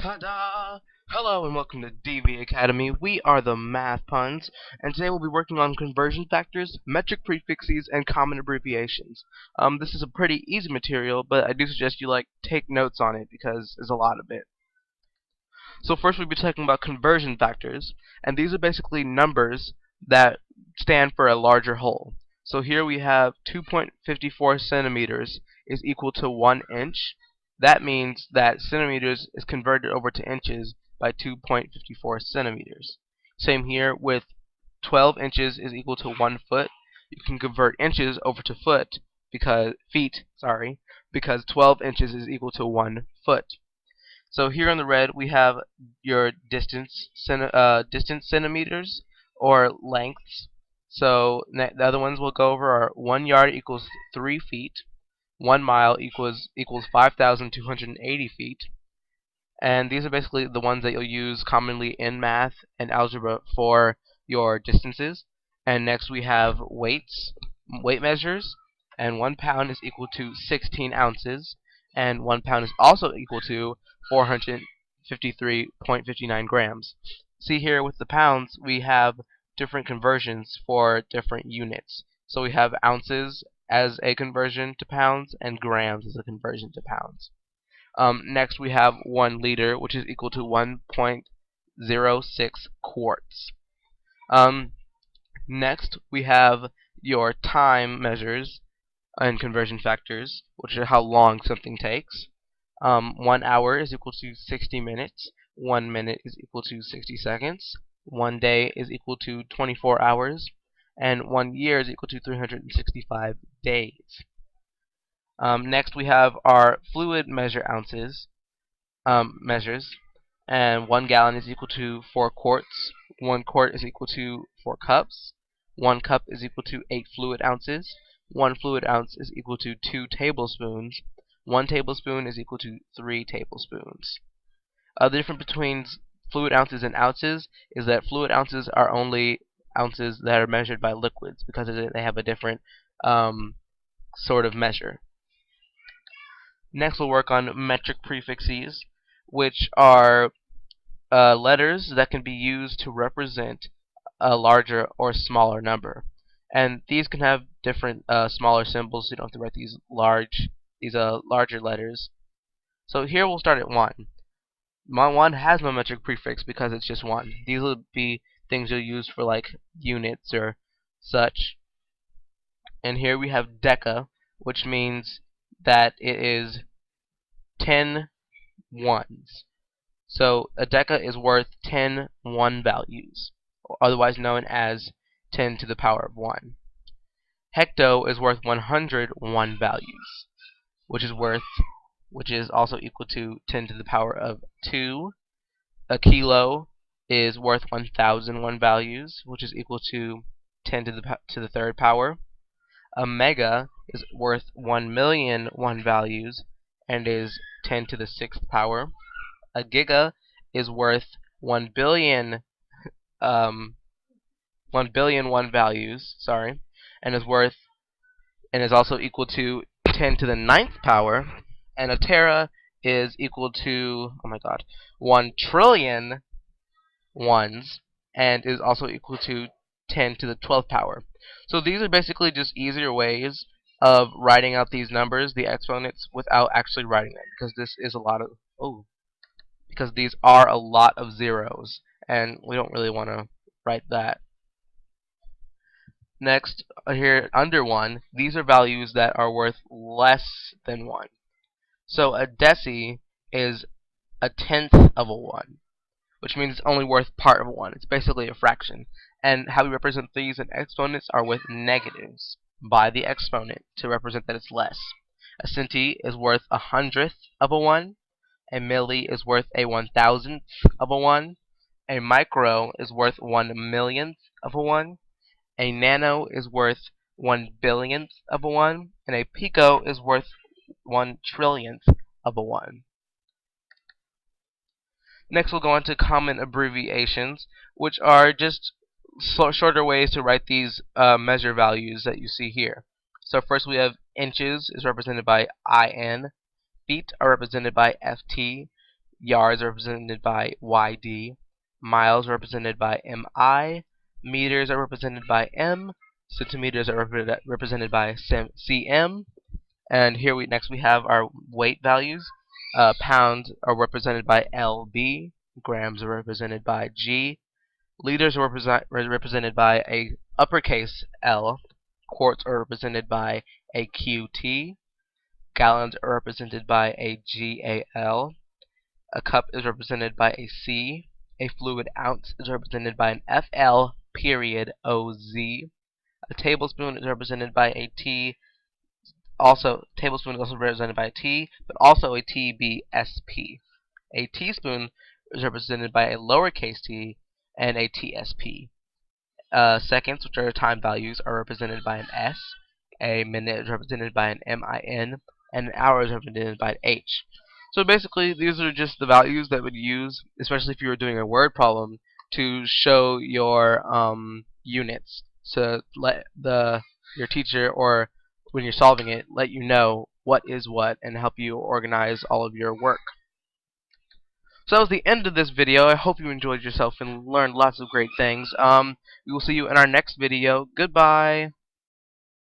Ta-da! Hello and welcome to DV Academy. We are the Math Puns, and today we'll be working on conversion factors, metric prefixes, and common abbreviations. This is a pretty easy material, but I do suggest you take notes on it because there's a lot of it. So first we'll be talking about conversion factors, and these are basically numbers that stand for a larger whole. So here we have 2.54 centimeters is equal to 1 inch. That means that centimeters is converted over to inches by 2.54 centimeters. Same here with 12 inches is equal to 1 foot. You can convert inches over to feet, because 12 inches is equal to 1 foot. So here in the red we have your distance centimeters or lengths. So the other ones we'll go over are 1 yard equals 3 feet. 1 mile equals 5,280 feet. And these are basically the ones that you'll use commonly in math and algebra for your distances. And next we have weight measures, and 1 pound is equal to 16 ounces, and 1 pound is also equal to 453.59 grams. See here with the pounds, we have different conversions for different units. So we have ounces as a conversion to pounds, and grams as a conversion to pounds. Next we have 1 liter, which is equal to 1.06 quarts. Next we have your time measures and conversion factors, which are how long something takes. 1 hour is equal to 60 minutes. 1 minute is equal to 60 seconds. 1 day is equal to 24 hours. And 1 year is equal to 365 days. Next we have our fluid measures, and 1 gallon is equal to 4 quarts. 1 quart is equal to 4 cups. 1 cup is equal to 8 fluid ounces. 1 fluid ounce is equal to 2 tablespoons. 1 tablespoon is equal to 3 tablespoons. The difference between fluid ounces and ounces is that fluid ounces are only ounces that are measured by liquids, because they have a different sort of measure. Next we'll work on metric prefixes, which are letters that can be used to represent a larger or smaller number. And these can have different smaller symbols, so you don't have to write these larger letters. So here we'll start at 1. My 1 has no metric prefix because it's just 1. These will be things you'll use for units or such. And here we have deca, which means that it is 10 ones. So a deca is worth 10 1 values, otherwise known as 10 to the power of 1. Hecto is worth 100 1 values, which is also equal to 10 to the power of 2. A kilo is worth 1,000 1 values, which is equal to 10 to the third power. A mega is worth 1,000,000 1 values and is 10 to the 6th power. A giga is worth 1,000,000,000 1 values, and is also equal to 10 to the 9th power. And a tera is equal to 1 trillion ones, and is also equal to 10 to the 12th power. So these are basically just easier ways of writing out these numbers, the exponents, without actually writing them, because these are a lot of zeros, and we don't really want to write that. Next, here under 1, these are values that are worth less than 1. So a deci is 1/10 of a 1, which means it's only worth part of a 1. It's basically a fraction. And how we represent these in exponents are with negatives by the exponent to represent that it's less. A centi is worth 100th of a 1. A milli is worth a 1,000th of a 1. A micro is worth 1,000,000th of a 1. A nano is worth 1,000,000,000th of a 1. And a pico is worth 1,000,000,000,000th of a 1. Next we'll go on to common abbreviations, which are just shorter ways to write these measure values that you see here. So first we have inches is represented by IN, feet are represented by FT, Yards are represented by YD. Miles are represented by MI. Meters are represented by M. Centimeters are represented by CM. And here next we have our weight values. Pounds are represented by LB. Grams are represented by G. Liters are represented by a uppercase L. Quarts are represented by a QT. Gallons are represented by a GAL. A cup is represented by a C. A fluid ounce is represented by an FL period OZ. A tablespoon is represented by a T. Also, tablespoon is also represented by a T, but also a TBSP. A teaspoon is represented by a lowercase t and a TSP. Seconds, which are time values, are represented by an S. A minute is represented by an MIN, and an hour is represented by an H. So basically, these are just the values that would use, especially if you were doing a word problem, to show your units. So let your teacher, or when you're solving it, let you know what is what and help you organize all of your work. So that was the end of this video. I hope you enjoyed yourself and learned lots of great things. We will see you in our next video. Goodbye.